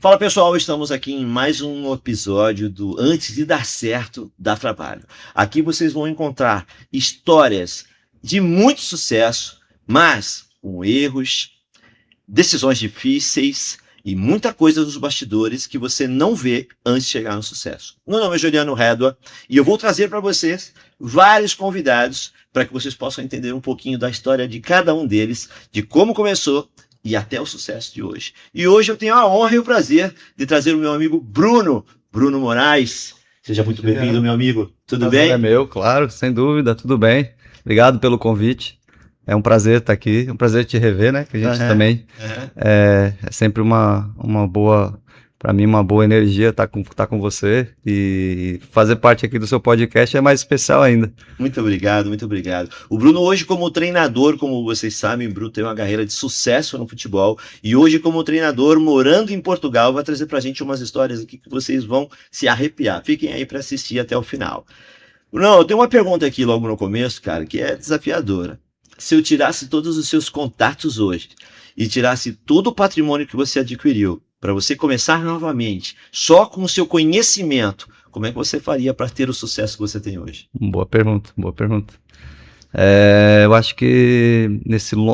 Fala pessoal, estamos aqui em mais um episódio do Antes de Dar Certo, Dá Trabalho. Aqui vocês vão encontrar histórias de muito sucesso, mas com erros, decisões difíceis e muita coisa dos bastidores que você não vê antes de chegar no sucesso. Meu nome é Juliano Redua e eu vou trazer para vocês vários convidados para que vocês possam entender um pouquinho da história de cada um deles, de como começou e até o sucesso de hoje. E hoje eu tenho a honra e o prazer de trazer o meu amigo Bruno Moraes. Seja muito bem-vindo, meu amigo. Tudo bem? É meu, claro, sem dúvida, tudo bem. Obrigado pelo convite. É um prazer estar aqui, é um prazer te rever, né? Que a gente também é sempre uma boa, para mim, uma boa energia estar com você e fazer parte aqui do seu podcast é mais especial ainda. Muito obrigado, muito obrigado. O Bruno hoje como treinador, como vocês sabem, o Bruno tem uma carreira de sucesso no futebol e hoje como treinador, morando em Portugal, vai trazer pra gente umas histórias aqui que vocês vão se arrepiar. Fiquem aí para assistir até o final. Bruno, eu tenho uma pergunta aqui logo no começo, cara, que é desafiadora. Se eu tirasse todos os seus contatos hoje e tirasse todo o patrimônio que você adquiriu para você começar novamente, só com o seu conhecimento, como é que você faria para ter o sucesso que você tem hoje? Boa pergunta, boa pergunta. Eu acho que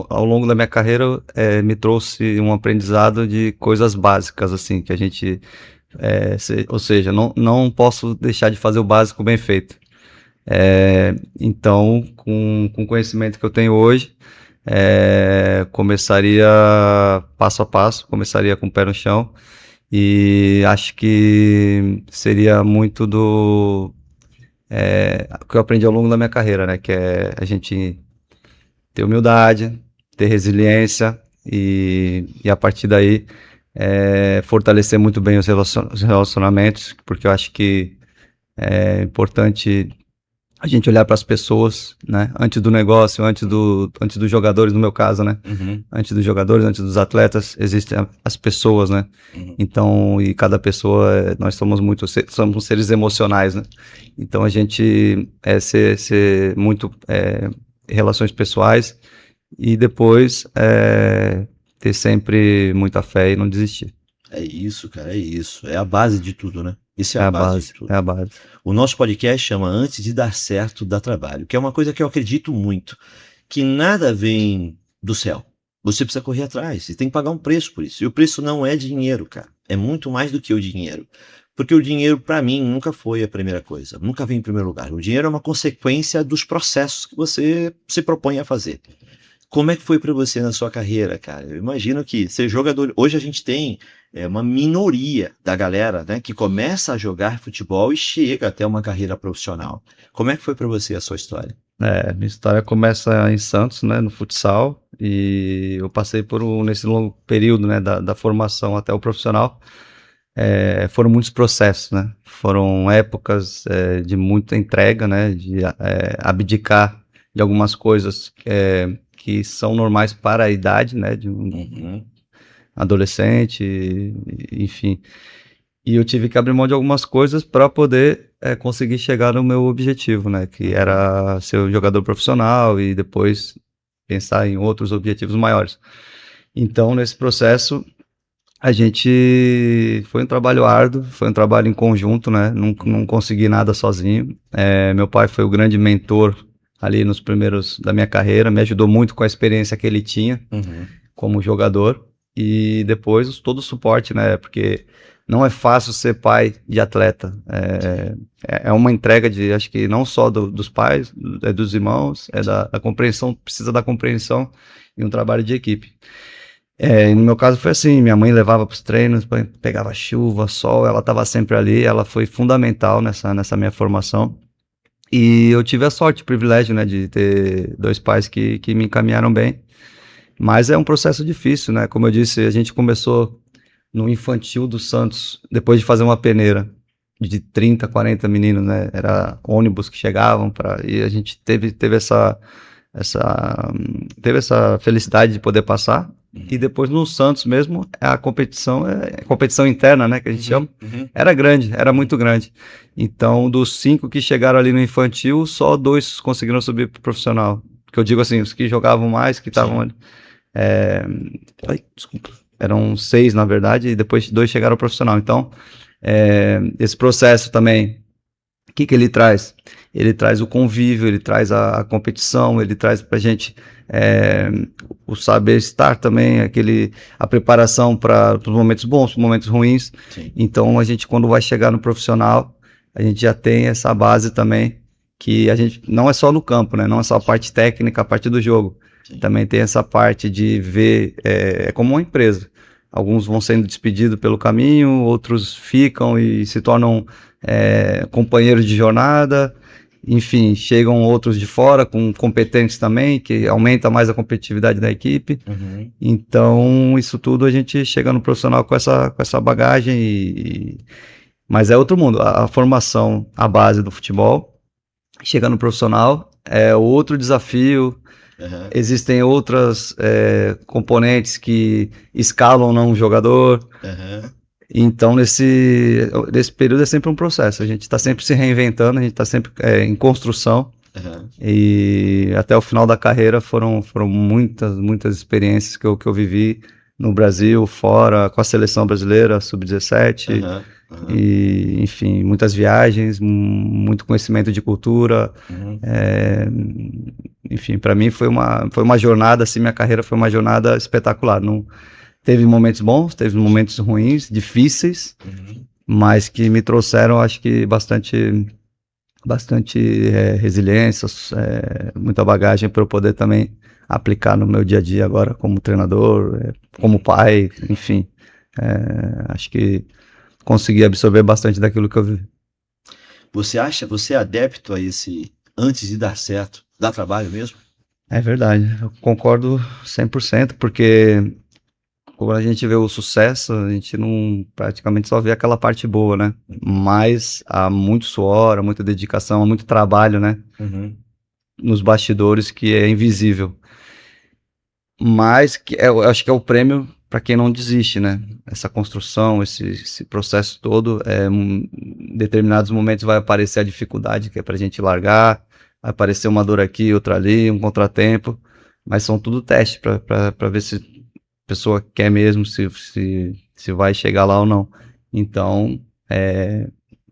ao longo da minha carreira me trouxe um aprendizado de coisas básicas, assim, que a gente, ou seja, não posso deixar de fazer o básico bem feito. Então, com o conhecimento que eu tenho hoje, começaria passo a passo, começaria com o pé no chão e acho que seria muito do que eu aprendi ao longo da minha carreira, né? Que é a gente ter humildade, ter resiliência e a partir daí fortalecer muito bem os relacionamentos, porque eu acho que é importante a gente olhar para as pessoas, né? Antes do negócio, antes dos jogadores, no meu caso, né? Uhum. Antes dos jogadores, antes dos atletas, existem as pessoas, né? Uhum. Então, e cada pessoa, nós somos seres emocionais, né? Então, a gente ser muito relações pessoais e depois ter sempre muita fé e não desistir. É isso, cara, é isso. É a base de tudo, né? Isso é É a a base base, de tudo. é a base. O nosso podcast chama Antes de Dar Certo, Dá Trabalho, que é uma coisa que eu acredito muito, que nada vem do céu. Você precisa correr atrás, você tem que pagar um preço por isso. E o preço não é dinheiro, cara. É muito mais do que o dinheiro. Porque o dinheiro, para mim, nunca foi a primeira coisa. Nunca vem em primeiro lugar. O dinheiro é uma consequência dos processos que você se propõe a fazer. Como é que foi para você na sua carreira, cara? Eu imagino que ser jogador. Hoje a gente tem uma minoria da galera, né, que começa a jogar futebol e chega até uma carreira profissional. Como é que foi para você a sua história? Minha história começa em Santos, né, no futsal, e eu passei nesse longo período, né, da formação até o profissional, foram muitos processos, né, foram épocas de muita entrega, né, de abdicar de algumas coisas que são normais para a idade, né, de um adolescente, enfim. E eu tive que abrir mão de algumas coisas para poder conseguir chegar no meu objetivo, né? Que era ser um jogador profissional e depois pensar em outros objetivos maiores. Então, nesse processo, foi um trabalho árduo, foi um trabalho em conjunto, né? Não consegui nada sozinho. Meu pai foi o grande mentor ali nos primeiros da minha carreira, me ajudou muito com a experiência que ele tinha como jogador. E depois todo o suporte, né? Porque não é fácil ser pai de atleta. É uma entrega acho que não só dos pais, dos irmãos, da compreensão, precisa da compreensão e um trabalho de equipe. E no meu caso foi assim, minha mãe levava para os treinos, pegava chuva, sol, ela estava sempre ali, ela foi fundamental nessa minha formação. E eu tive a sorte, o privilégio, né, de ter dois pais que me encaminharam bem. Mas é um processo difícil, né? Como eu disse, a gente começou no infantil do Santos, depois de fazer uma peneira de 30, 40 meninos, né? Era ônibus que chegavam e a gente teve essa felicidade de poder passar. E depois no Santos mesmo, a competição interna, né? Que a gente chama, era muito grande. Então, dos 5 que chegaram ali no infantil, só 2 conseguiram subir pro profissional. Que eu digo assim, os que jogavam mais, que estavam ali. Ai, desculpa. eram 6, na verdade, e depois 2 chegaram ao profissional. Então, esse processo também, o que ele traz? Ele traz o convívio, ele traz a competição, ele traz pra gente o saber estar também, a preparação para os momentos bons, os momentos ruins. Sim. Então, a gente, quando vai chegar no profissional, a gente já tem essa base também, que a gente não é só no campo, né? Não é só a parte técnica, a parte do jogo. Sim. Também tem essa parte de ver, é como uma empresa. Alguns vão sendo despedidos pelo caminho, outros ficam e se tornam companheiros de jornada. Enfim, chegam outros de fora com competentes também, que aumenta mais a competitividade da equipe. Uhum. Então, isso tudo a gente chega no profissional com essa bagagem. Mas é outro mundo. A formação, a base do futebol, chega no profissional, é outro desafio. Uhum. Existem outras componentes que escalam não um jogador. Uhum. Então, nesse período é sempre um processo. A gente está sempre se reinventando, a gente está sempre em construção. Uhum. E até o final da carreira foram muitas experiências que eu vivi no Brasil, fora, com a seleção brasileira, sub-17. Uhum. Uhum. E, enfim, muitas viagens, muito conhecimento de cultura. Uhum. Enfim, para mim foi uma jornada, assim, minha carreira foi uma jornada espetacular. Não, teve momentos bons, teve momentos ruins, difíceis, mas que me trouxeram, acho que, bastante resiliência, muita bagagem para eu poder também aplicar no meu dia a dia agora como treinador, como pai, enfim. Acho que consegui absorver bastante daquilo que eu vi. Você é adepto a esse antes de dar certo, dá trabalho mesmo? É verdade, eu concordo 100%, porque quando a gente vê o sucesso, a gente não praticamente só vê aquela parte boa, né? Mas há muito suor, há muita dedicação, há muito trabalho, né? Uhum. Nos bastidores que é invisível. Mas que eu acho que é o prêmio para quem não desiste, né? Essa construção, esse processo todo, em determinados momentos vai aparecer a dificuldade, que é pra gente largar, vai aparecer uma dor aqui, outra ali, um contratempo, mas são tudo testes para ver se a pessoa quer mesmo, se vai chegar lá ou não. Então,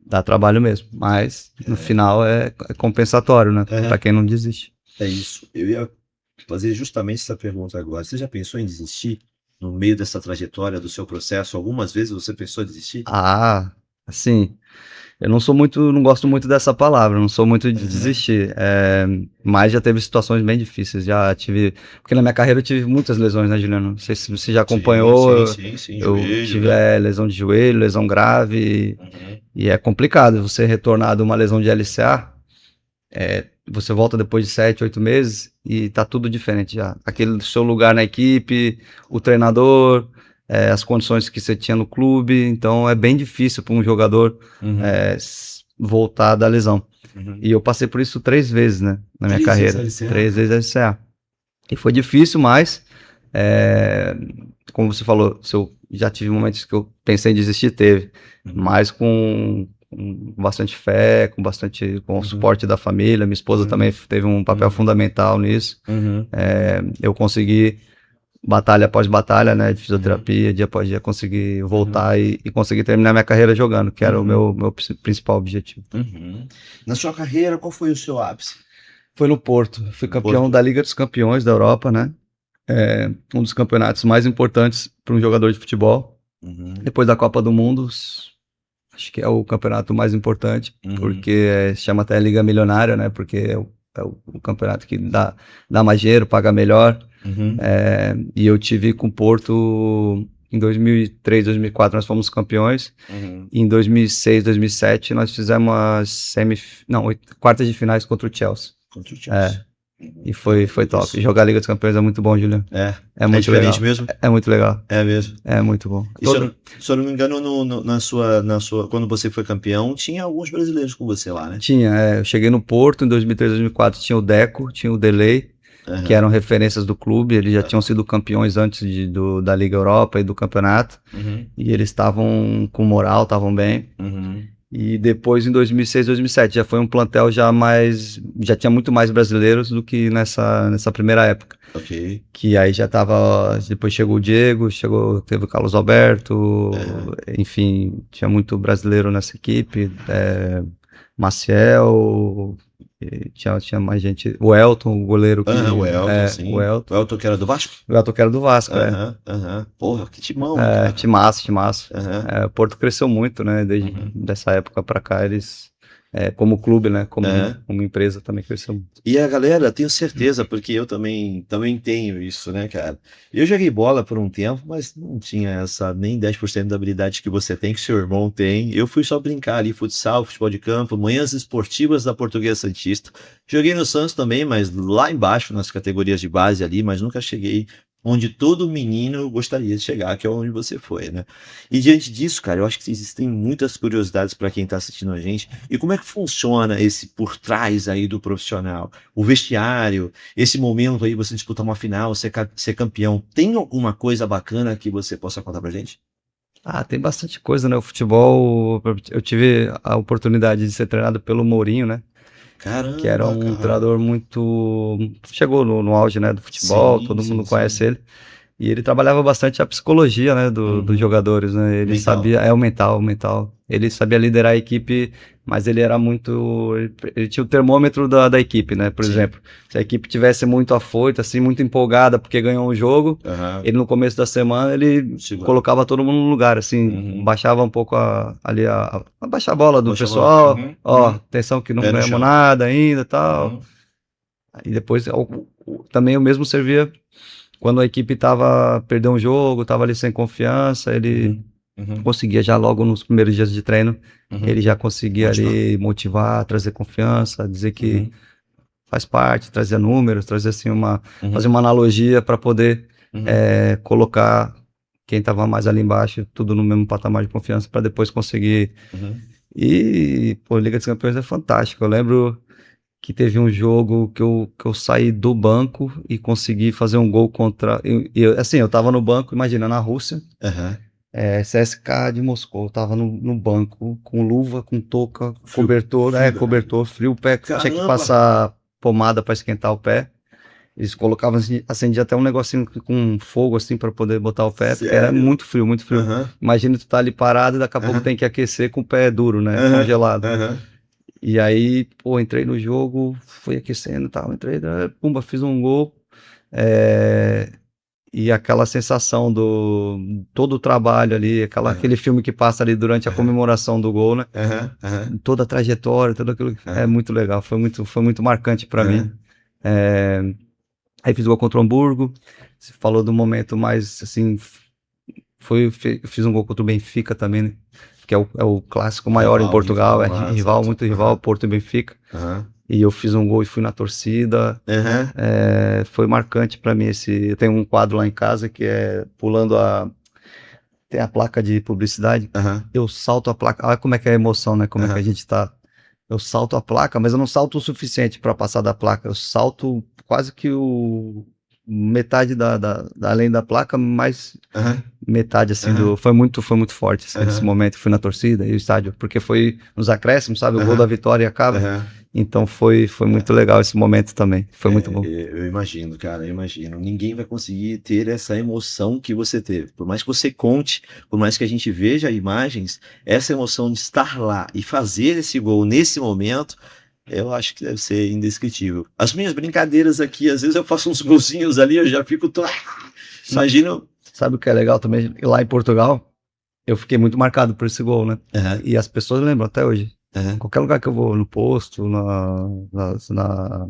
dá trabalho mesmo, mas no final é compensatório, né? Para quem não desiste. É isso. Eu ia fazer justamente essa pergunta agora. Você já pensou em desistir no meio dessa trajetória do seu processo? Algumas vezes você pensou em desistir? Ah, assim, eu não gosto muito dessa palavra, não sou muito de desistir, mas já teve situações bem difíceis, porque na minha carreira eu tive muitas lesões, né, Juliano? Não sei se você já acompanhou, Sim, eu joelho, tive né? lesão de joelho, lesão grave, e é complicado você retornar de uma lesão de LCA, você volta depois de 7, 8 meses e tá tudo diferente já. Aquele seu lugar na equipe, o treinador, as condições que você tinha no clube, então é bem difícil para um jogador voltar da lesão. E eu passei por isso 3 vezes, né, na minha carreira. 3 vezes LCA. E foi difícil, mas como você falou, se eu já tive momentos que eu pensei em desistir, teve. Mas com bastante fé, com o suporte da família. Minha esposa também teve um papel fundamental nisso. Eu consegui, batalha após batalha, né, de fisioterapia, dia após dia, conseguir voltar e conseguir terminar minha carreira jogando, que era o meu principal objetivo. Na sua carreira, qual foi o seu ápice? Foi no Porto. Fui campeão da Liga dos Campeões da Europa, né? Um dos campeonatos mais importantes para um jogador de futebol. Depois da Copa do Mundo, acho que é o campeonato mais importante, porque se chama até Liga Milionária, né? Porque é o campeonato que dá mais dinheiro, paga melhor. E eu tive com o Porto em 2003, 2004 nós fomos campeões. E em 2006, 2007 nós fizemos quartas de finais contra o Chelsea. E foi top. Isso. Jogar a Liga dos Campeões é muito bom, Juliano. É muito diferente legal. mesmo? É muito legal. É mesmo. É muito bom. E se eu não me engano, na sua, quando você foi campeão, tinha alguns brasileiros com você lá, né? Tinha, eu cheguei no Porto em 2003, 2004, tinha o Deco, tinha o Delay, que eram referências do clube, eles já tinham sido campeões antes da Liga Europa e do campeonato, e eles estavam com moral, estavam bem. E depois, em 2006, 2007, já foi um plantel já tinha muito mais brasileiros do que nessa primeira época. Ok. Que aí já tava, depois chegou o Diego, teve o Carlos Alberto, enfim, tinha muito brasileiro nessa equipe, Maciel, tinha mais gente, o Elton, o goleiro O Elton, sim. o Elton. O Elton que era do Vasco? O Elton que era do Vasco, Porra, que timão, cara. Timaço. Aham. O Porto cresceu muito, né? Desde dessa época pra cá, eles, como clube, né? Como empresa também cresceu muito. E a galera, tenho certeza, porque eu também tenho isso, né, cara? Eu joguei bola por um tempo, mas não tinha essa nem 10% da habilidade que você tem, que seu irmão tem. Eu fui só brincar ali, futsal, futebol de campo, manhãs esportivas da Portuguesa Santista. Joguei no Santos também, mas lá embaixo, nas categorias de base ali, mas nunca cheguei onde todo menino gostaria de chegar, que é onde você foi, né? E diante disso, cara, eu acho que existem muitas curiosidades para quem está assistindo a gente. E como é que funciona esse por trás aí do profissional? O vestiário, esse momento aí, você disputar uma final, ser campeão, tem alguma coisa bacana que você possa contar pra gente? Tem bastante coisa, né? O futebol, eu tive a oportunidade de ser treinado pelo Mourinho, né? Que era Caramba, um cara. treinador muito. Chegou no auge, né, do futebol, Sim, todo mundo sim, conhece sim. ele. E ele trabalhava bastante a psicologia, né, dos jogadores, né? Ele Mental. sabia, o mental. Ele sabia liderar a equipe, mas ele era muito. Ele tinha o termômetro da equipe, né? Por Sim. exemplo, se a equipe tivesse muito afoita, assim, muito empolgada porque ganhou um jogo, ele no começo da semana ele Segura. colocava todo mundo no lugar, assim, baixava um pouco baixar a bola do Baixa a bola. pessoal, atenção que não Pé no ganhamos chão. nada ainda e tal. E depois também o mesmo servia quando a equipe perdeu um jogo, tava ali sem confiança, ele conseguia já logo nos primeiros dias de treino, ele já conseguia ali motivar, trazer confiança, dizer que faz parte, trazer números, trazer assim fazer uma analogia para poder colocar quem estava mais ali embaixo, tudo no mesmo patamar de confiança, para depois conseguir. E, pô, Liga dos Campeões é fantástico. Eu lembro que teve um jogo que eu saí do banco e consegui fazer um gol contra. Assim, eu tava no banco, imagina, na Rússia, CSKA de Moscou. Eu tava no banco, com luva, com touca, Frio. cobertor, frio, o pé, tinha que passar pomada para esquentar o pé. Eles colocavam, acendia até um negocinho com fogo assim para poder botar o pé, porque era muito frio, muito frio. Imagina tu tá ali parado e daqui a pouco tem que aquecer com o pé duro, né? Congelado. E aí, pô, entrei no jogo, fui aquecendo e tal, entrei, pumba, fiz um gol. E aquela sensação todo o trabalho ali, aquele filme que passa ali durante a comemoração do gol, né? Toda a trajetória, tudo aquilo, é muito legal, foi muito marcante para mim. Aí fiz o gol contra o Hamburgo, você falou do momento mais, assim, fiz um gol contra o Benfica também, né? Que é o clássico maior em Portugal, muito rival, Porto e Benfica. E eu fiz um gol e fui na torcida. Foi marcante para mim eu tenho um quadro lá em casa que é pulando tem a placa de publicidade. Eu salto a placa, olha como é que é a emoção, né? Como é que a gente tá. Eu salto a placa, mas eu não salto o suficiente para passar da placa. Eu salto quase que metade além da placa, mais metade assim foi muito forte assim, esse momento. Fui na torcida e o estádio, porque foi nos acréscimos, sabe, o gol da vitória acaba. Então foi muito legal esse momento também, foi muito bom. Eu imagino, cara, eu imagino. Ninguém vai conseguir ter essa emoção que você teve. Por mais que você conte, por mais que a gente veja imagens, essa emoção de estar lá e fazer esse gol nesse momento, eu acho que deve ser indescritível. As minhas brincadeiras aqui, às vezes eu faço uns golzinhos ali, eu já fico... Imagino... Sabe o que é legal também? Lá em Portugal, eu fiquei muito marcado por esse gol, né? E as pessoas lembram até hoje. Qualquer lugar que eu vou, no posto, na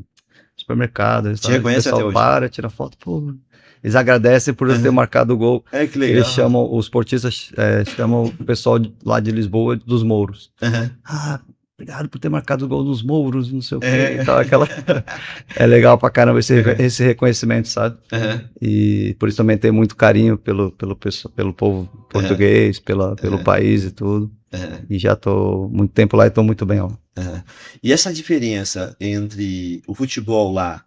supermercado, o pessoal tira foto, pô, eles agradecem por eu ter marcado o gol. Que legal. Eles chamam, os portistas chamam o pessoal lá de Lisboa dos Mouros. Obrigado por ter marcado o gol nos Mouros, não sei o quê e tal, é legal pra caramba esse reconhecimento, sabe? E por isso também tenho muito carinho pelo povo português, pelo país e tudo. E já tô muito tempo lá e tô muito bem, ó. E essa diferença entre o futebol lá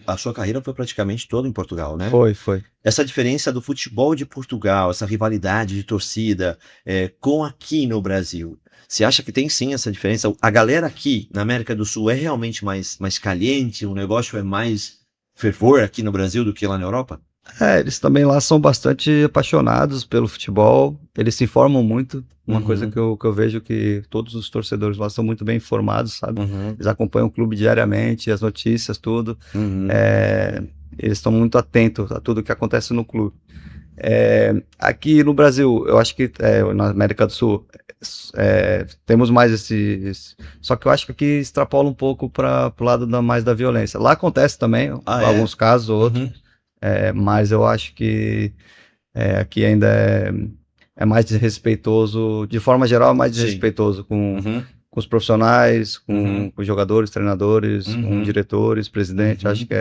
A sua carreira foi praticamente toda em Portugal, né? Foi. Essa diferença do futebol de Portugal, essa rivalidade de torcida, com aqui no Brasil, você acha que tem sim essa diferença? A galera aqui na América do Sul é realmente mais caliente, o negócio é mais fervor aqui no Brasil do que lá na Europa? Eles também lá são bastante apaixonados pelo futebol, eles se informam muito. Uma coisa que eu vejo que todos os torcedores lá são muito bem informados, sabe? Eles acompanham o clube diariamente, as notícias, tudo. Eles estão muito atentos a tudo que acontece no clube. Aqui no Brasil, eu acho que na América do Sul, temos mais Só que eu acho que aqui extrapola um pouco para o lado mais da violência. Lá acontece também, alguns casos ou outros. Mas eu acho que aqui ainda é mais desrespeitoso, de forma geral, é mais desrespeitoso com os profissionais, com os jogadores, treinadores, com diretores, presidente. Acho que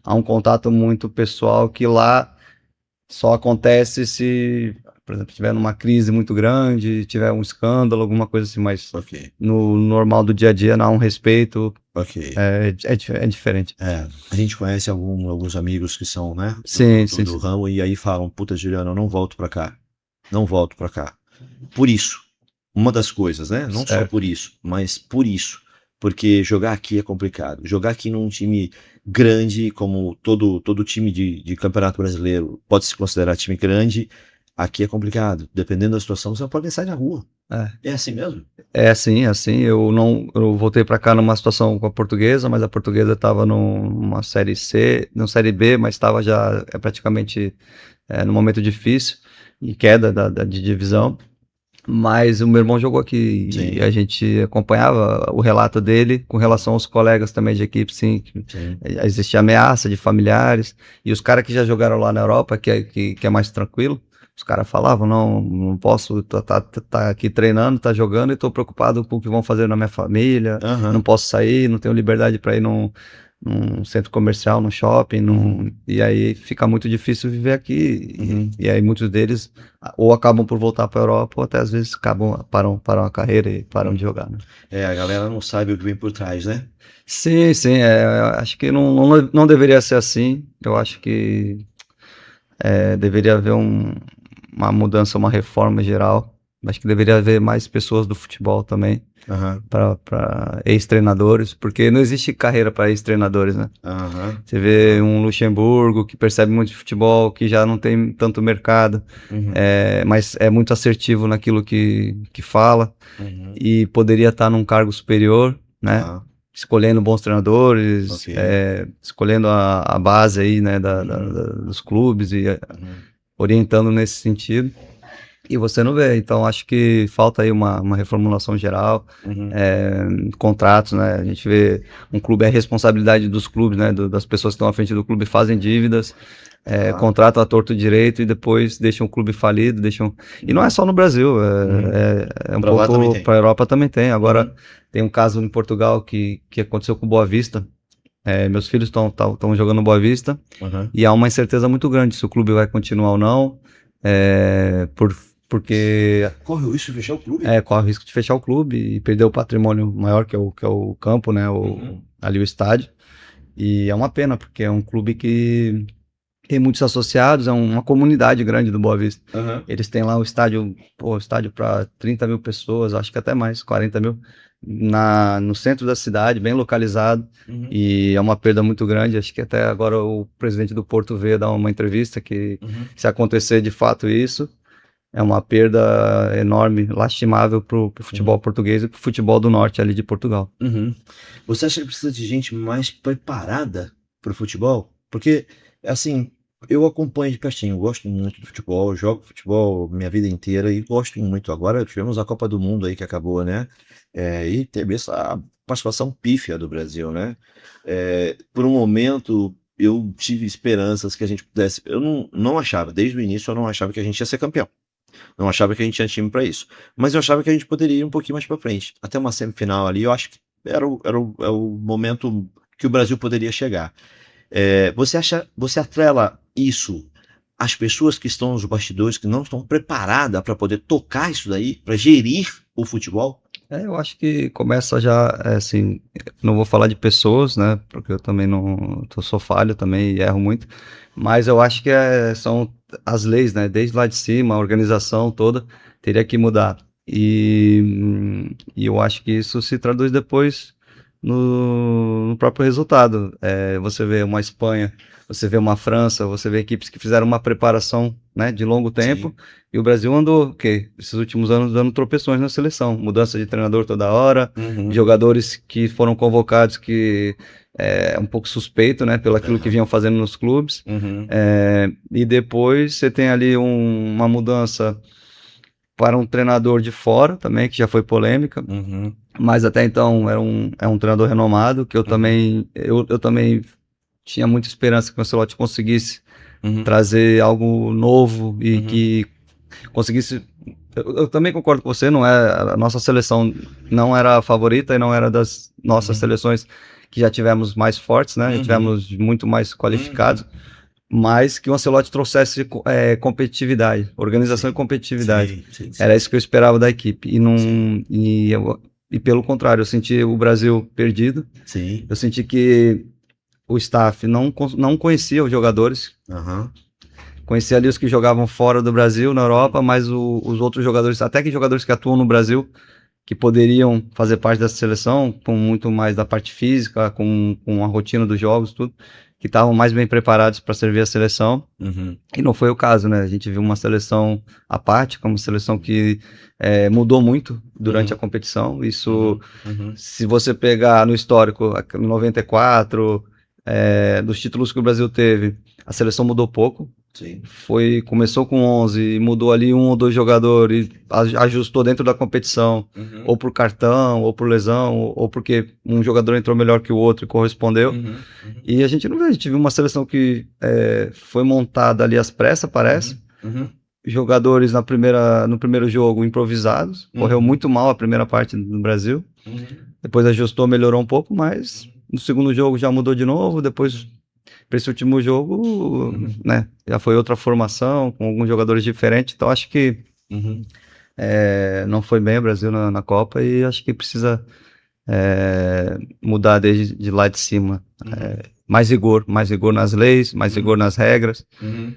há um contato muito pessoal que lá só acontece se, por exemplo, tiver numa crise muito grande, tiver um escândalo, alguma coisa assim, mas no normal do dia a dia não há um respeito. É diferente. A gente conhece alguns amigos que são, né, do ramo, e aí falam, puta, Juliano, eu não volto pra cá. Não volto pra cá. Por isso. Uma das coisas, né? Não só por isso, mas por isso. Porque jogar aqui é complicado. Jogar aqui num time grande, como todo time de campeonato brasileiro pode se considerar time grande, aqui é complicado. Dependendo da situação, você não pode nem sair na rua. É assim mesmo? É assim. Eu voltei para cá numa situação com a Portuguesa, mas a Portuguesa estava numa série C, não série B, mas estava já praticamente num momento difícil e queda de divisão. Mas o meu irmão jogou aqui e a gente acompanhava o relato dele com relação aos colegas também de equipe, sim. Existia ameaça de familiares, e os caras que já jogaram lá na Europa, que é mais tranquilo, os caras falavam, não posso tá aqui treinando, tá jogando, e tô preocupado com o que vão fazer na minha família, não posso sair, não tenho liberdade para ir num centro comercial, num shopping, e aí fica muito difícil viver aqui, e aí muitos deles ou acabam por voltar para a Europa, ou até às vezes param a carreira e param de jogar, né? A galera não sabe o que vem por trás, né? Sim, acho que não deveria ser assim. Eu acho que deveria haver uma mudança, uma reforma geral. Acho que deveria haver mais pessoas do futebol também, para ex-treinadores, porque não existe carreira para ex-treinadores, né? Você vê um Luxemburgo que percebe muito de futebol, que já não tem tanto mercado, mas é muito assertivo naquilo que fala, e poderia estar num cargo superior, né? Escolhendo bons treinadores, escolhendo a base aí, né, dos clubes e orientando nesse sentido. E você não vê, então acho que falta aí uma reformulação geral, contratos, né? A gente vê um clube, é responsabilidade dos clubes, né? Das pessoas que estão à frente do clube, fazem dívidas, contratam a torto direito e depois deixam o clube falido, E não é só no Brasil, um pouco para a Europa também tem. Agora tem um caso em Portugal que aconteceu com o Boa Vista. Meus filhos estão jogando no Boa Vista, e há uma incerteza muito grande se o clube vai continuar ou não, porque corre o risco de fechar o clube? Corre o risco de fechar o clube e perder o patrimônio maior, que é o campo, né? Ali o estádio. E é uma pena, porque é um clube que tem muitos associados, é uma comunidade grande do Boa Vista. Eles têm lá o estádio para 30 mil pessoas, acho que até mais, 40 mil, no centro da cidade, bem localizado, e é uma perda muito grande. Acho que até agora o presidente do Porto veio dar uma entrevista que, se acontecer de fato isso, é uma perda enorme, lastimável para o futebol português e para o futebol do norte ali de Portugal. Você acha que precisa de gente mais preparada para o futebol? Porque, assim, eu acompanho de pertinho, gosto muito do futebol, jogo futebol minha vida inteira e gosto muito. Agora tivemos a Copa do Mundo aí que acabou, né? E teve essa participação pífia do Brasil, né? Por um momento eu tive esperanças que a gente pudesse. Eu não achava, desde o início eu não achava que a gente ia ser campeão. Não achava que a gente tinha time para isso. Mas eu achava que a gente poderia ir um pouquinho mais para frente. Até uma semifinal ali, eu acho que era o momento que o Brasil poderia chegar. Você atrela isso às pessoas que estão nos bastidores, que não estão preparadas para poder tocar isso daí, para gerir o futebol? Eu acho que começa já, assim, não vou falar de pessoas, né, porque eu também não, eu sou falho também e erro muito, mas eu acho que são as leis, né, desde lá de cima, a organização toda teria que mudar. E eu acho que isso se traduz depois no próprio resultado. Você vê uma Espanha, você vê uma França, você vê equipes que fizeram uma preparação, né, de longo tempo, Sim. e o Brasil andou, esses últimos anos dando tropeções na seleção, mudança de treinador toda hora, Uhum. jogadores que foram convocados que é um pouco suspeito, né, pelo aquilo que Aham. vinham fazendo nos clubes. Uhum. E depois você tem ali uma mudança para um treinador de fora também, que já foi polêmica, Uhum. mas até então é um treinador renomado, que Uhum. eu também tinha muita esperança que o Ancelotti conseguisse Uhum. trazer algo novo e Uhum. que conseguisse. Eu também concordo com você, não é a nossa seleção não era a favorita e não era das nossas Uhum. seleções que já tivemos mais fortes, né? Já Uhum. tivemos muito mais Uhum. qualificados, mas que o Ancelotti trouxesse competitividade, organização e Sim. competitividade. Sim, sim, Era sim. isso que eu esperava da equipe. Sim. E pelo contrário, eu senti o Brasil perdido. Sim. Eu senti que o staff não conhecia os jogadores, Aham. conhecia ali os que jogavam fora do Brasil, na Europa, mas os outros jogadores, até que jogadores que atuam no Brasil, que poderiam fazer parte dessa seleção, com muito mais da parte física, com a rotina dos jogos, tudo, que estavam mais bem preparados para servir a seleção. Uhum. E não foi o caso, né? A gente viu uma seleção apática, uma seleção que mudou muito durante a Uhum. competição. Isso, Uhum. Uhum. se você pegar no histórico, 94, dos títulos que o Brasil teve, a seleção mudou pouco. Sim. Começou com 11, mudou ali um ou dois jogadores, ajustou dentro da competição, Uhum. ou por cartão, ou por lesão, ou porque um jogador entrou melhor que o outro e correspondeu. Uhum. Uhum. E a gente não vê, a gente viu uma seleção que foi montada ali às pressas, parece. Uhum. Uhum. Jogadores no primeiro jogo improvisados, correu Uhum. muito mal a primeira parte do Brasil. Uhum. Depois ajustou, melhorou um pouco, mas no segundo jogo já mudou de novo. Depois, para esse último jogo, Uhum. né, já foi outra formação, com alguns jogadores diferentes. Então acho que Uhum. não foi bem o Brasil na Copa e acho que precisa mudar desde de lá de cima. Uhum. Mais rigor nas leis, mais rigor Uhum. nas regras. Uhum.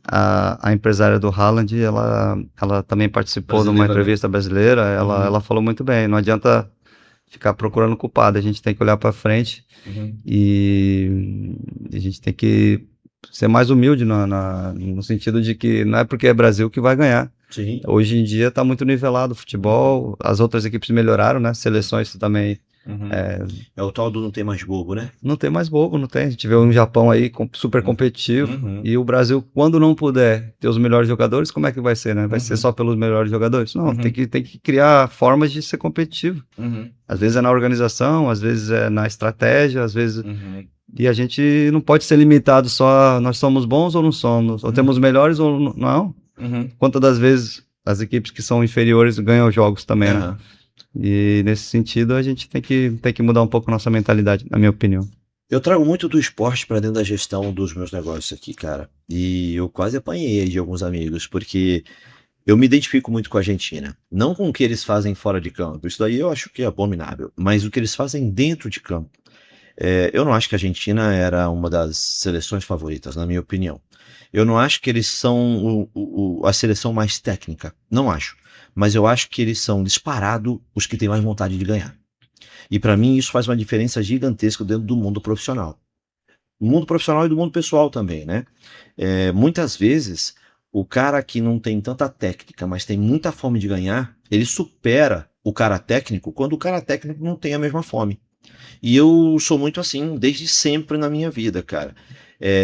A empresária do Haaland, ela também participou de uma Brasileira, né? entrevista brasileira, Uhum. ela falou muito bem, não adianta ficar procurando culpado, a gente tem que olhar para frente Uhum. e a gente tem que ser mais humilde no sentido de que não é porque é Brasil que vai ganhar. Sim. Hoje em dia está muito nivelado o Uhum. futebol, as outras equipes melhoraram, né? Seleções também Uhum. É o tal do não tem mais bobo, né? não tem mais bobo, não tem. A gente vê um Uhum. Japão aí super Uhum. competitivo. Uhum. E o Brasil, quando não puder ter os melhores jogadores, como é que vai ser, né? Vai ser Uhum. só pelos melhores jogadores? Não, Uhum. tem que criar formas de ser competitivo. Uhum. Às vezes é na organização, às vezes é na estratégia, às vezes. Uhum. E a gente não pode ser limitado só nós somos bons ou não somos, ou temos Uhum. melhores ou não. Uhum. Quantas das vezes as equipes que são inferiores ganham jogos também, né? Aham. E nesse sentido a gente tem que mudar um pouco nossa mentalidade, na minha opinião. Eu trago muito do esporte para dentro da gestão dos meus negócios aqui, cara. E eu quase apanhei de alguns amigos, porque eu me identifico muito com a Argentina. Não com o que eles fazem fora de campo. Isso daí eu acho que é abominável. Mas o que eles fazem dentro de campo. Eu não acho que a Argentina era uma das seleções favoritas, na minha opinião. Eu não acho que eles são a seleção mais técnica. Não acho. Mas eu acho que eles são disparado os que têm mais vontade de ganhar. E para mim isso faz uma diferença gigantesca dentro do mundo profissional. Do mundo profissional e do mundo pessoal também, né? Muitas vezes, o cara que não tem tanta técnica, mas tem muita fome de ganhar, ele supera o cara técnico quando o cara técnico não tem a mesma fome. E eu sou muito assim desde sempre na minha vida, cara.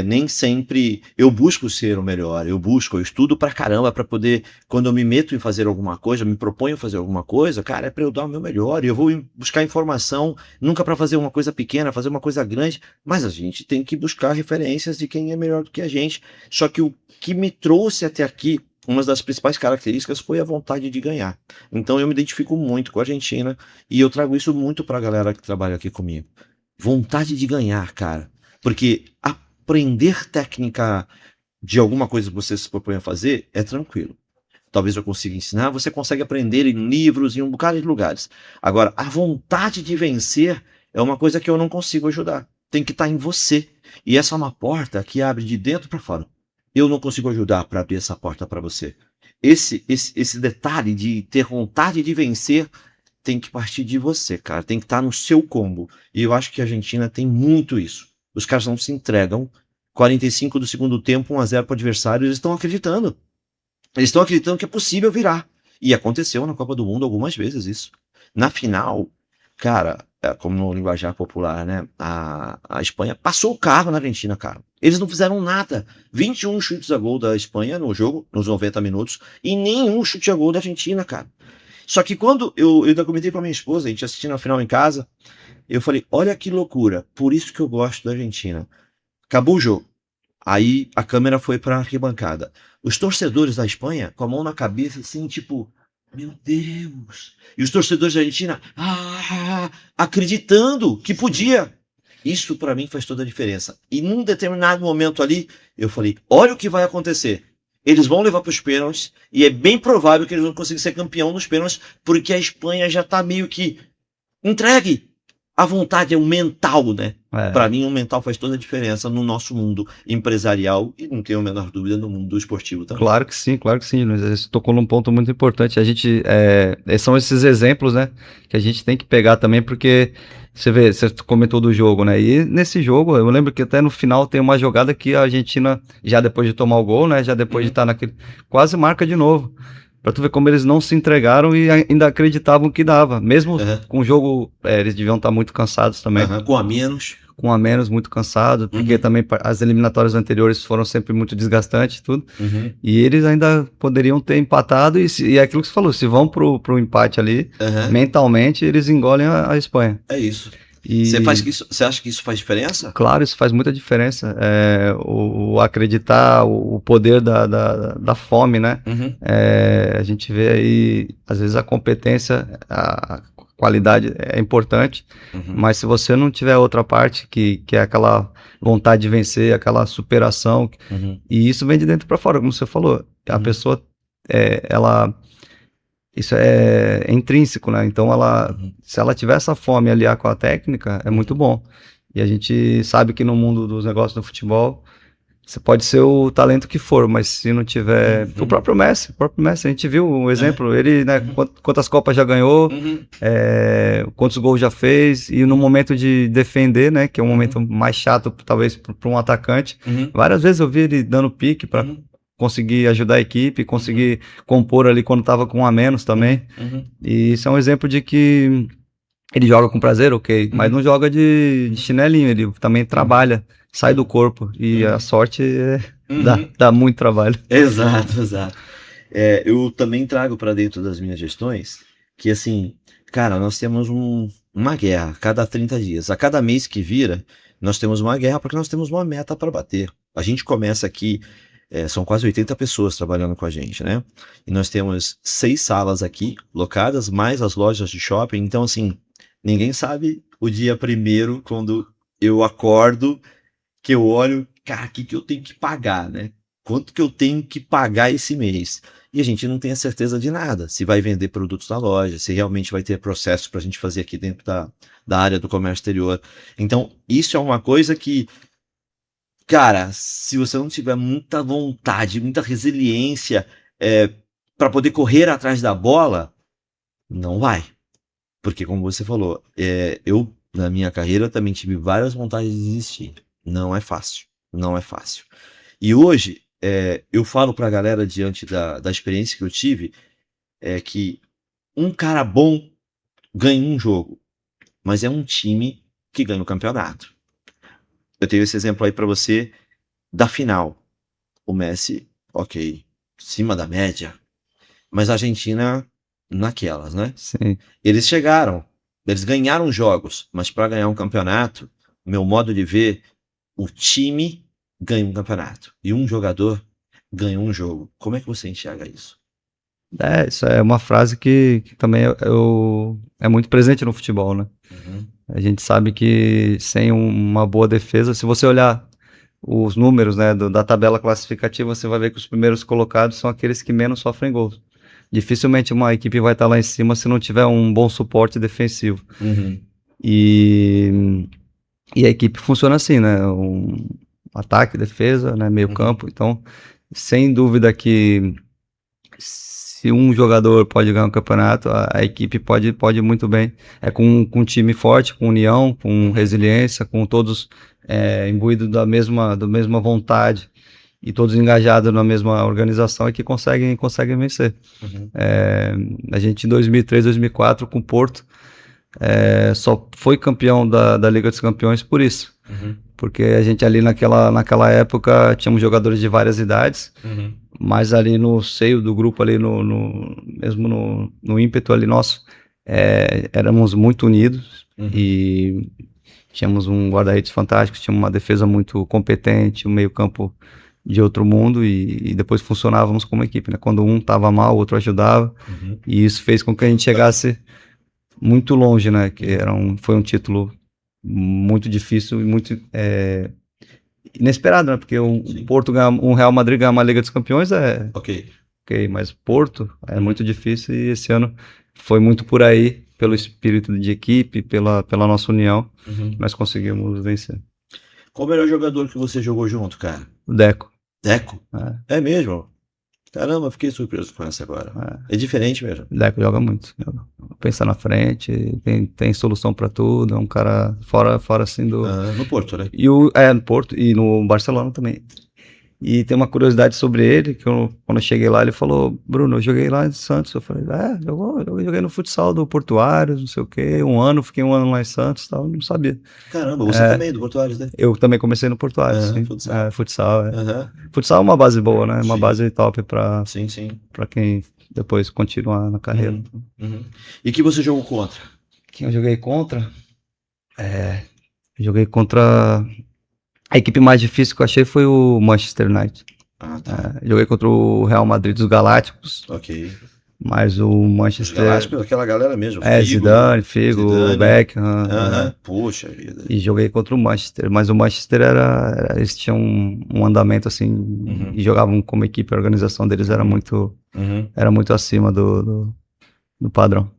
Nem sempre eu busco ser o melhor, eu estudo pra caramba pra poder, quando eu me meto em fazer alguma coisa, me proponho fazer alguma coisa, cara, é pra eu dar o meu melhor. E eu vou buscar informação, nunca pra fazer uma coisa pequena, fazer uma coisa grande, mas a gente tem que buscar referências de quem é melhor do que a gente. Só que o que me trouxe até aqui, uma das principais características foi a vontade de ganhar. Então eu me identifico muito com a Argentina e eu trago isso muito pra galera que trabalha aqui comigo. Vontade de ganhar, cara. Porque aprender técnica de alguma coisa que você se propõe a fazer é tranquilo. talvez eu consiga ensinar, você consegue aprender em livros, em um bocado de lugares. Agora, a vontade de vencer é uma coisa que eu não consigo ajudar. Tem que estar em você. E essa é uma porta que abre de dentro para fora. Eu não consigo ajudar para abrir essa porta para você. Esse detalhe de ter vontade de vencer tem que partir de você, cara. Tem que estar no seu combo. E eu acho que a Argentina tem muito isso. Os caras não se entregam. 45 do segundo tempo, 1-0 para o adversário, eles estão acreditando. Eles estão acreditando que é possível virar. E aconteceu na Copa do Mundo algumas vezes isso. Na final, cara, como no linguajar popular, né? A Espanha passou o carro na Argentina, cara. Eles não fizeram nada. 21 chutes a gol da Espanha no jogo, nos 90 minutos, e nenhum chute a gol da Argentina, cara. Só que quando eu ainda comentei com a minha esposa, a gente assistindo a final em casa, eu falei, olha que loucura, por isso que eu gosto da Argentina. Acabou o jogo. Aí a câmera foi para a arquibancada. Os torcedores da Espanha, com a mão na cabeça, assim, tipo, meu Deus. E os torcedores da Argentina, acreditando que podia. Isso para mim faz toda a diferença. E num determinado momento ali, eu falei, olha o que vai acontecer. Eles vão levar para os pênaltis e é bem provável que eles vão conseguir ser campeão nos pênaltis, porque a Espanha já está meio que entregue. A vontade é o mental, né? Para mim, o mental faz toda a diferença no nosso mundo empresarial e não tenho a menor dúvida no mundo esportivo também. Claro que sim, Luiz. Você tocou num ponto muito importante. A gente, são esses exemplos, né, que a gente tem que pegar também, porque você vê, você comentou do jogo, né? E nesse jogo, eu lembro que até no final tem uma jogada que a Argentina, já depois de tomar o gol, né, já depois de estar naquele, quase marca de novo. Pra tu ver como eles não se entregaram e ainda acreditavam que dava. Mesmo com o jogo, eles deviam estar muito cansados também. Com a menos. Com a menos, muito cansado, porque também as eliminatórias anteriores foram sempre muito desgastantes e tudo. E eles ainda poderiam ter empatado e é aquilo que você falou, se vão pro empate ali, mentalmente eles engolem a Espanha. É isso. Você acha que isso faz diferença? Claro, isso faz muita diferença. O acreditar, o poder da fome, né? A gente vê aí, às vezes a competência, a qualidade é importante, mas se você não tiver outra parte, que é aquela vontade de vencer, aquela superação, e isso vem de dentro para fora, como você falou. A pessoa, isso é intrínseco, né? Então, se ela tiver essa fome aliar com a técnica, é muito bom. E a gente sabe que no mundo dos negócios do futebol, você pode ser o talento que for, mas se não tiver... O próprio Messi, a gente viu um exemplo, ele, né, quantas Copas já ganhou, quantos gols já fez, e no momento de defender, né, que é um momento mais chato, talvez, para um atacante, várias vezes eu vi ele dando pique para conseguir ajudar a equipe, conseguir compor ali quando estava com um a menos também. E isso é um exemplo de que ele joga com prazer, ok, mas não joga de chinelinho, ele também trabalha, sai do corpo, e a sorte dá muito trabalho. Exato. Eu também trago para dentro das minhas gestões que, assim, cara, nós temos uma guerra a cada 30 dias. A cada mês que vira, nós temos uma guerra porque nós temos uma meta para bater. A gente começa aqui, são quase 80 pessoas trabalhando com a gente, né? E nós temos 6 salas aqui locadas, mais as lojas de shopping. Então, assim, ninguém sabe o dia primeiro, quando eu acordo, que eu olho, cara, o que eu tenho que pagar, né? Quanto que eu tenho que pagar esse mês? E a gente não tem a certeza de nada. Se vai vender produtos na loja, se realmente vai ter processo para a gente fazer aqui dentro da área do comércio exterior. Então, isso é uma coisa que, cara, se você não tiver muita vontade, muita resiliência para poder correr atrás da bola, não vai. Porque, como você falou, eu, na minha carreira, também tive várias vontades de desistir. Não é fácil. E hoje, eu falo pra galera, diante da experiência que eu tive, que um cara bom ganha um jogo, mas é um time que ganha o campeonato. Eu tenho esse exemplo aí pra você da final. O Messi, ok, acima da média, mas a Argentina naquelas, né? Sim. Eles ganharam jogos, mas para ganhar um campeonato, meu modo de ver, o time ganha um campeonato e um jogador ganha um jogo. Como é que você enxerga isso? Isso é uma frase que também é muito presente no futebol, né? A gente sabe que sem uma boa defesa, se você olhar os números, né, da tabela classificativa, você vai ver que os primeiros colocados são aqueles que menos sofrem gols. Dificilmente uma equipe vai estar lá em cima se não tiver um bom suporte defensivo. E a equipe funciona assim, né? Um ataque, defesa, né? Meio campo. Então, sem dúvida que se um jogador pode ganhar um campeonato, a equipe pode muito bem. É com um time forte, com união, com resiliência, com todos imbuídos da mesma vontade e todos engajados na mesma organização é que conseguem vencer. A gente em 2003, 2004 com o Porto só foi campeão da Liga dos Campeões por isso. Porque a gente ali naquela época tínhamos jogadores de várias idades, mas ali no seio do grupo, ali mesmo no ímpeto ali nosso, éramos muito unidos e tínhamos um guarda-redes fantástico, tínhamos uma defesa muito competente, um meio-campo de outro mundo e depois funcionávamos como equipe, né? Quando um estava mal, o outro ajudava e isso fez com que a gente chegasse muito longe, né? Que foi um título muito difícil e muito inesperado, né? Porque Porto um Real Madrid ganhar uma Liga dos Campeões ok, mas Porto é muito difícil e esse ano foi muito por aí, pelo espírito de equipe, pela nossa união, nós conseguimos vencer. Qual o melhor jogador que você jogou junto, cara? O Deco. Deco? É mesmo? Caramba, fiquei surpreso com essa agora. É diferente mesmo. O Deco joga muito. Pensa na frente, tem solução pra tudo, é um cara fora assim do... no Porto, né? No Porto e no Barcelona também. E tem uma curiosidade sobre ele, que quando eu cheguei lá, ele falou, Bruno, eu joguei lá em Santos. Eu falei, eu joguei no futsal do Portuários, não sei o quê, fiquei um ano lá em Santos e tal, não sabia. Caramba, você também do Portuários, né? Eu também comecei no Portuários, sim. Futsal. Futsal é uma base boa, né? Uma base top pra quem depois continuar na carreira. E que você jogou contra? Quem eu joguei contra? Joguei contra... A equipe mais difícil que eu achei foi o Manchester United. Joguei contra o Real Madrid dos Galácticos. Ok. Mas o Manchester... Os Galácticos, aquela galera mesmo. Figo, Beckham. Puxa vida. E joguei contra o Manchester. Mas o Manchester eles tinham um andamento assim, e jogavam como equipe, a organização deles era muito acima do padrão.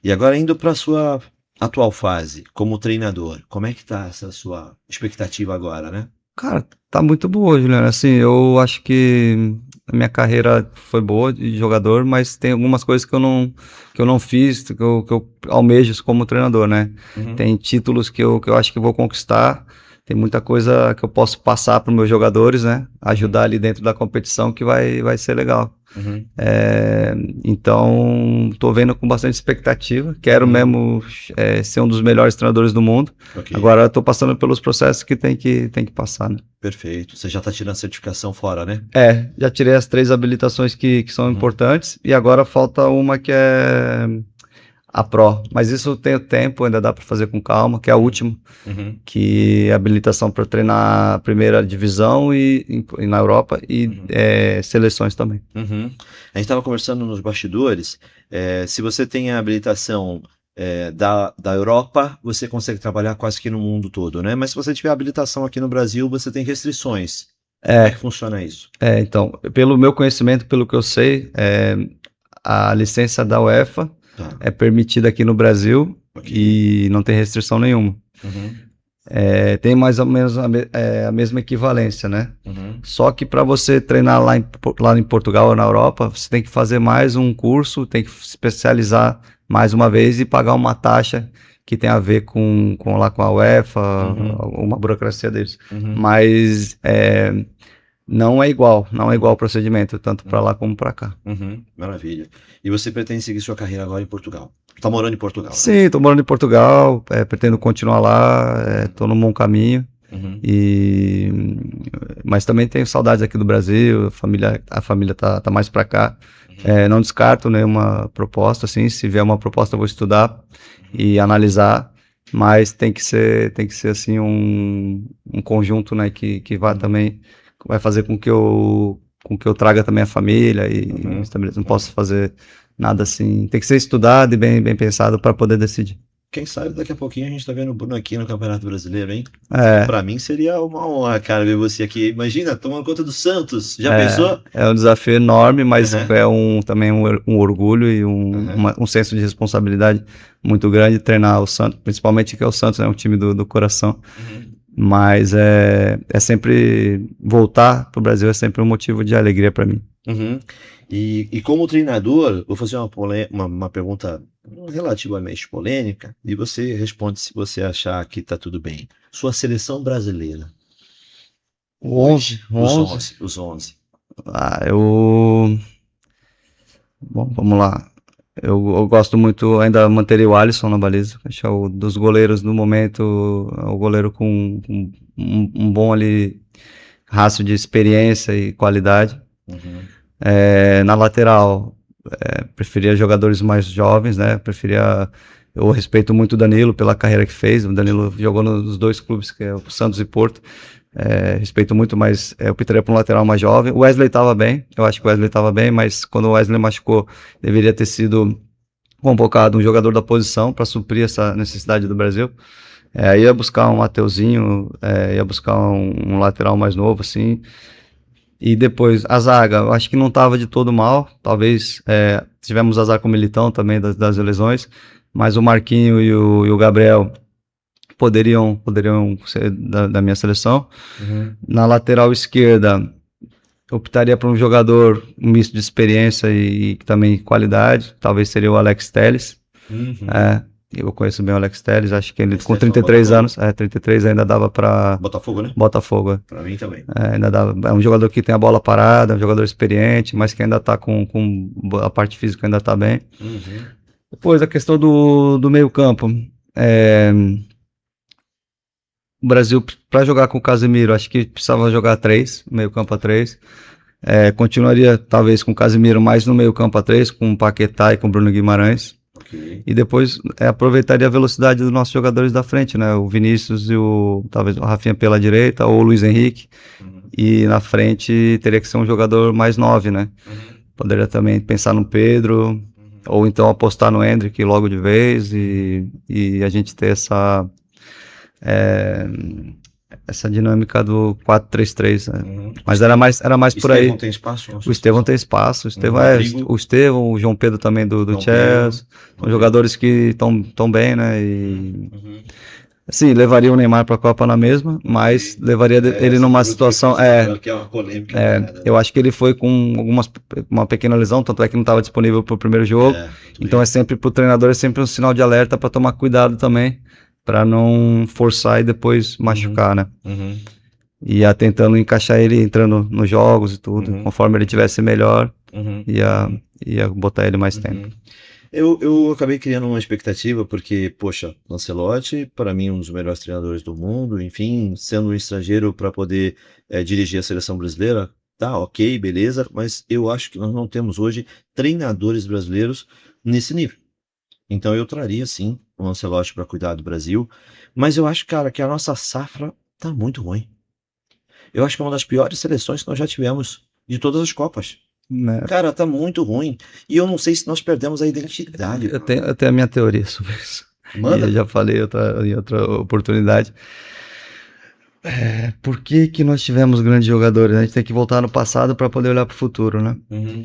E agora indo para sua atual fase como treinador, como é que tá essa sua expectativa agora, né? Cara, tá muito boa, Juliano. Assim, eu acho que a minha carreira foi boa de jogador, mas tem algumas coisas que eu não fiz, que eu almejo como treinador, né? Tem títulos que eu acho que vou conquistar, tem muita coisa que eu posso passar para os meus jogadores, né? Ajudar ali dentro da competição que vai ser legal. Então, tô vendo com bastante expectativa. Quero mesmo ser um dos melhores treinadores do mundo. Agora, tô passando pelos processos que tem que passar, né? Perfeito. Você já tá tirando a certificação fora, né? Já tirei as 3 habilitações que são importantes e agora falta uma que é a Pro. Mas isso eu tenho tempo, ainda dá para fazer com calma, que é a última, que é habilitação para treinar a primeira divisão e na Europa e seleções também. A gente estava conversando nos bastidores, se você tem a habilitação da Europa, você consegue trabalhar quase que no mundo todo, né? Mas se você tiver habilitação aqui no Brasil, você tem restrições. Como é que funciona isso? Então, pelo meu conhecimento, pelo que eu sei, a licença da UEFA é permitida aqui no Brasil e não tem restrição nenhuma. Tem mais ou menos a mesma equivalência, né? Só que para você treinar lá em Portugal ou na Europa, você tem que fazer mais um curso, tem que se especializar mais uma vez e pagar uma taxa que tem a ver com a UEFA, uma burocracia deles. Mas não é igual o procedimento, tanto para lá como para cá. Maravilha. E você pretende seguir sua carreira agora em Portugal? Tá morando em Portugal? Né? Sim, tô morando em Portugal, pretendo continuar lá, tô num bom caminho. Mas também tenho saudades aqui do Brasil, a família tá mais para cá. Não descarto nenhuma proposta, assim, se vier uma proposta eu vou estudar e analisar, mas tem que ser assim um conjunto, né, que vai fazer com que eu traga também a família e não posso fazer nada assim, tem que ser estudado e bem pensado para poder decidir. Quem sabe daqui a pouquinho a gente tá vendo o Bruno aqui no Campeonato Brasileiro, hein? É, Pra mim seria uma honra, cara, ver você aqui. Imagina, tomando conta do Santos. Já pensou? é um desafio enorme, mas Aham, é também um orgulho e aham, um senso de responsabilidade muito grande treinar o Santos, principalmente que é o Santos, é um time do coração. uhum, Mas é sempre voltar para o Brasil é sempre um motivo de alegria para mim. uhum. E como treinador, vou fazer uma pergunta relativamente polêmica e você responde se você achar que tá tudo bem. Sua seleção brasileira, O hoje, 11, o 11. os 11. Ah, bom, vamos lá. Eu gosto muito, ainda manteria o Alisson na baliza. Acho que é o dos goleiros no momento, é o goleiro com um bom ali rastro de experiência e qualidade. Uhum, Na lateral, preferia jogadores mais jovens, né? Eu respeito muito o Danilo pela carreira que fez. O Danilo jogou nos dois clubes, que é o Santos e Porto. Respeito muito, mas eu optaria por um lateral mais jovem. O Wesley estava bem, eu acho que o Wesley estava bem, mas quando o Wesley machucou, deveria ter sido convocado um jogador da posição para suprir essa necessidade do Brasil. Ia buscar um Mateuzinho, ia buscar um lateral mais novo, assim. E depois, a zaga, eu acho que não estava de todo mal. Talvez tivemos azar com o Militão também das lesões, mas o Marquinho e o Gabriel poderiam ser da minha seleção. uhum, Na lateral esquerda, eu optaria por um jogador um misto de experiência e também qualidade. Talvez seria o Alex Telles. uhum. É, eu conheço bem o Alex Telles, acho que ele Alex com Telles no 33 Botafogo. anos, 33 ainda dava para Botafogo, né? Botafogo. Pra mim também. Ainda dava, é um jogador que tem a bola parada, é um jogador experiente, mas que ainda tá com a parte física ainda tá bem. Uhum, Depois a questão do meio campo. É, o Brasil, para jogar com o Casemiro, acho que precisava jogar três, meio campo a três. Continuaria talvez com o Casemiro mais no meio campo a três, com o Paquetá e com o Bruno Guimarães. ok. E depois aproveitaria a velocidade dos nossos jogadores da frente, né? O Vinícius e talvez o Rafinha pela direita, ou o Luiz Henrique. Uhum, E na frente teria que ser um jogador mais 9, né? uhum, Poderia também pensar no Pedro, uhum, ou então apostar no Endrick logo de vez uhum, e a gente ter é, essa dinâmica do 4-3-3, né? uhum. Mas era mais por Estevão aí. tem espaço na O sua Estevão seleção? tem espaço, Rodrigo, o Estevão, o João Pedro também do João Pedro, Chelsea, são Rodrigo. jogadores que estão bem, né? Uhum, E uhum, sim, levaria o Neymar para a Copa na mesma, mas ok. levaria ele Essa numa pergunta que eu situação. fiz agora, que é uma polêmica danada, Eu né? acho que ele foi com uma pequena lesão, tanto é que não estava disponível para o primeiro jogo. Muito Então bem. pro treinador é sempre um sinal de alerta para tomar cuidado também, para não forçar e depois Uhum, machucar, né? uhum, Ia tentando encaixar ele entrando nos jogos e tudo. uhum, Conforme ele uhum, tivesse melhor, uhum, ia, uhum, ia botar ele mais tempo. uhum. Eu acabei criando uma expectativa porque, poxa, Lancelotti, para mim, um dos melhores treinadores do mundo, enfim, sendo um estrangeiro para poder dirigir a seleção brasileira, tá, ok, beleza, mas eu acho que nós não temos hoje treinadores brasileiros nesse nível. Então eu traria, sim, o Lancelotti para cuidar do Brasil, mas eu acho, cara, que a nossa safra tá muito ruim. Eu acho que é uma das piores seleções que nós já tivemos de todas as Copas. Né? Cara, tá muito ruim. E eu não sei se nós perdemos a identidade. Eu tenho a minha teoria sobre isso. E eu Manda. já falei em outra oportunidade. Por que que nós tivemos grandes jogadores? A gente tem que voltar no passado para poder olhar para o futuro, né? Uhum.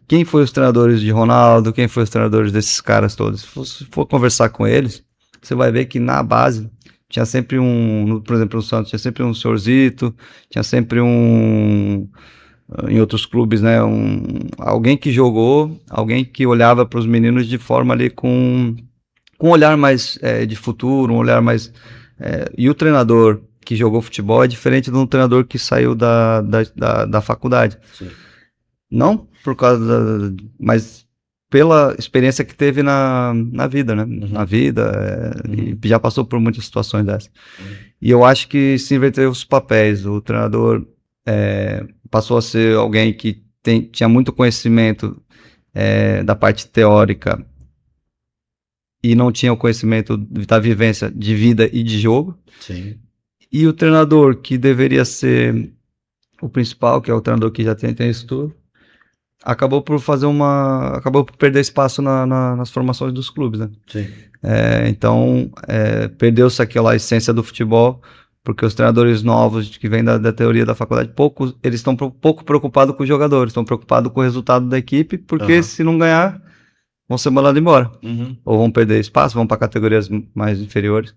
Quem foi os treinadores de Ronaldo? Quem foi os treinadores desses caras todos? Se for conversar com eles, você vai ver que na base tinha sempre por exemplo, no Santos tinha sempre um senhorzito, tinha sempre em outros clubes, né? Alguém que jogou, alguém que olhava para os meninos de forma ali com um olhar mais de futuro, um olhar mais. E o treinador que jogou futebol é diferente de um treinador que saiu da faculdade. Sim. Não por causa mas pela experiência que teve na vida, né? Uhum. Na vida, Uhum. e já passou por muitas situações dessas. Uhum. E eu acho que se inverteu os papéis. O treinador passou a ser alguém que tinha muito conhecimento da parte teórica e não tinha o conhecimento da vivência de vida e de jogo. Sim. E o treinador, que deveria ser o principal, que é o treinador que já tem isso tudo, acabou por perder espaço nas formações dos clubes, né? Sim. Então, perdeu-se aquela essência do futebol, porque os treinadores novos que vêm da teoria da faculdade, eles estão pouco preocupados com os jogadores, estão preocupados com o resultado da equipe, porque se não ganhar, vão ser mandados embora. Ou vão perder espaço, vão para categorias mais inferiores.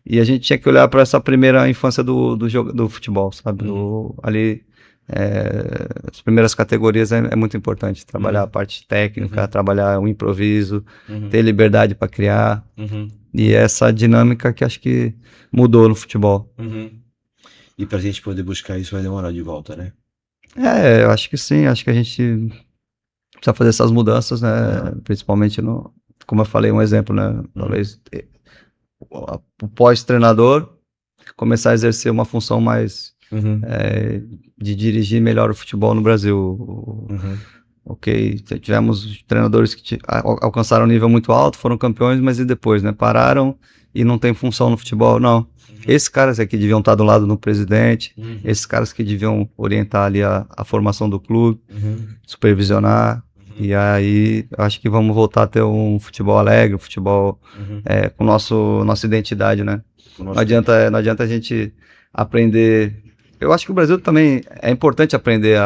E a gente tinha que olhar para essa primeira infância do futebol, sabe? Ali, as primeiras categorias é muito importante. Trabalhar a parte técnica, trabalhar o improviso, ter liberdade para criar. E essa dinâmica que acho que mudou no futebol. E para a gente poder buscar isso vai demorar de volta, né? Eu acho que sim. Acho que a gente precisa fazer essas mudanças, né? Principalmente como eu falei, um exemplo, né? Talvez o pós-treinador começar a exercer uma função mais de dirigir melhor o futebol no Brasil. Ok, tivemos treinadores que alcançaram um nível muito alto, foram campeões, mas e depois, né? Pararam e não tem função no futebol, não. Esses caras aqui deviam estar do lado do presidente, esses caras que deviam orientar ali a formação do clube, supervisionar, e aí acho que vamos voltar a ter um futebol alegre, um futebol com nossa identidade, né? Não adianta a gente aprender. Eu acho que o Brasil também é importante aprender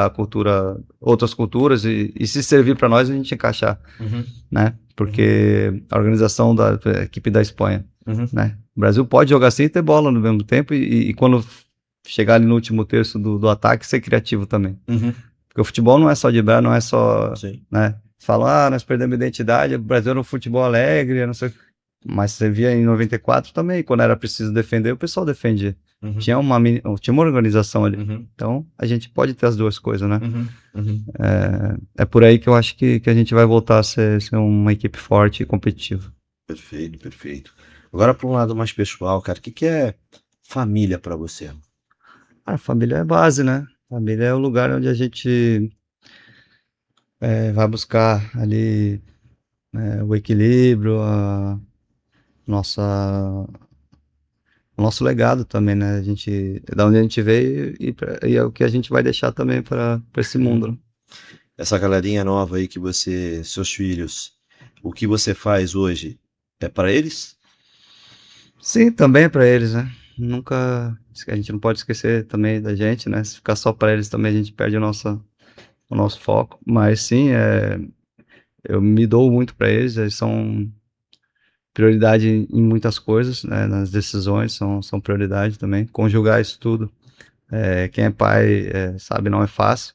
outras culturas e se servir para nós a gente encaixar, né? Porque a organização da equipe da Espanha, né? O Brasil pode jogar assim e ter bola no mesmo tempo e quando chegar ali no último terço do ataque ser criativo também. Porque o futebol não é só driblar, não é só, né? Falam, nós perdemos a identidade, o Brasil era um futebol alegre, não sei. Mas você via em 94 também, quando era preciso defender, o pessoal defendia. Tinha uma organização ali. Então, a gente pode ter as duas coisas, né? É por aí que eu acho que a gente vai voltar a ser uma equipe forte e competitiva. Perfeito, perfeito. Agora, para um lado mais pessoal, cara, o que é família para você? A família é base, né? Família é o lugar onde a gente vai buscar ali o equilíbrio, o nosso legado também, né? Da onde a gente veio e é o que a gente vai deixar também para esse mundo. Né? Essa galerinha nova aí seus filhos, o que você faz hoje é para eles? Sim, também é para eles, né? A gente não pode esquecer também da gente, né? Se ficar só para eles também a gente perde o nosso foco. Mas sim, eu me dou muito para eles são prioridade em muitas coisas, né? Nas decisões são prioridade também. Conjugar isso tudo, quem é pai sabe, não é fácil,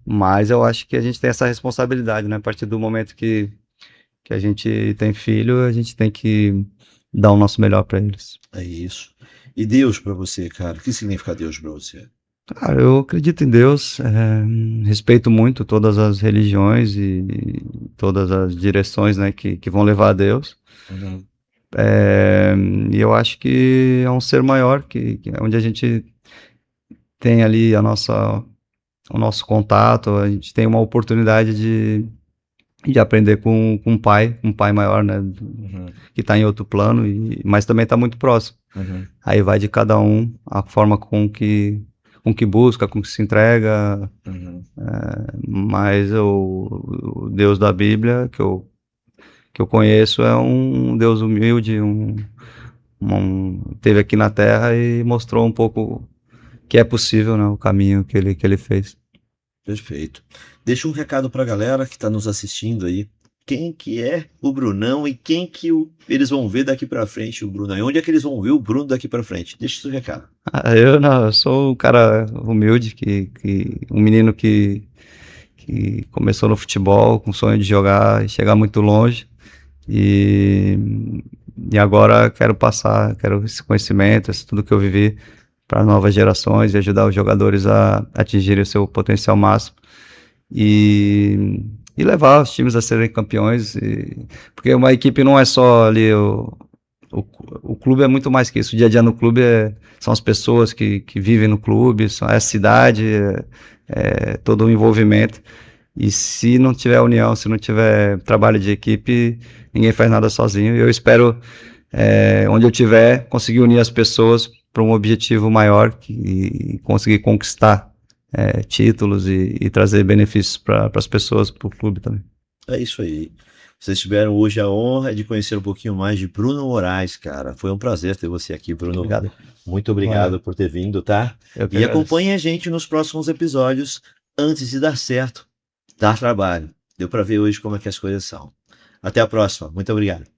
mas eu acho que a gente tem essa responsabilidade, né? A partir do momento que a gente tem filho, a gente tem que dar o nosso melhor para eles. É isso. E Deus para você, cara? O que significa Deus para você? Cara, eu acredito em Deus, respeito muito todas as religiões e todas as direções, né, que vão levar a Deus. E eu acho que é um ser maior, que é onde a gente tem ali o nosso contato, a gente tem uma oportunidade de aprender com um pai maior, né, que está em outro plano, mas também está muito próximo. Aí vai de cada um, a forma com que busca, com que se entrega, mas o Deus da Bíblia que eu conheço é um Deus humilde, teve aqui na Terra e mostrou um pouco que é possível, né, o caminho que ele fez. Perfeito. Deixa um recado para a galera que está nos assistindo aí. Quem que é o Brunão e quem que eles vão ver daqui para frente o Brunão? E onde é que eles vão ver o Bruno daqui para frente? Deixa o seu recado. Eu sou um cara humilde, um menino que começou no futebol com o sonho de jogar e chegar muito longe. E agora quero esse conhecimento, tudo que eu vivi para novas gerações e ajudar os jogadores a atingirem o seu potencial máximo e levar os times a serem campeões, porque uma equipe não é só ali o clube, é muito mais que isso. O dia a dia no clube são as pessoas que vivem no clube, é a cidade, todo o envolvimento. E se não tiver união, se não tiver trabalho de equipe, ninguém faz nada sozinho. E eu espero, onde eu estiver, conseguir unir as pessoas para um objetivo maior e conseguir conquistar títulos e trazer benefícios para as pessoas, para o clube também. É isso aí. Vocês tiveram hoje a honra de conhecer um pouquinho mais de Bruno Moraes, cara. Foi um prazer ter você aqui, Bruno. Obrigado. Muito obrigado por ter vindo, tá? Eu que E agradeço. acompanhe a gente nos próximos episódios. Antes de dar certo, dar trabalho. Deu para ver hoje como é que as coisas são. Até a próxima. Muito obrigado.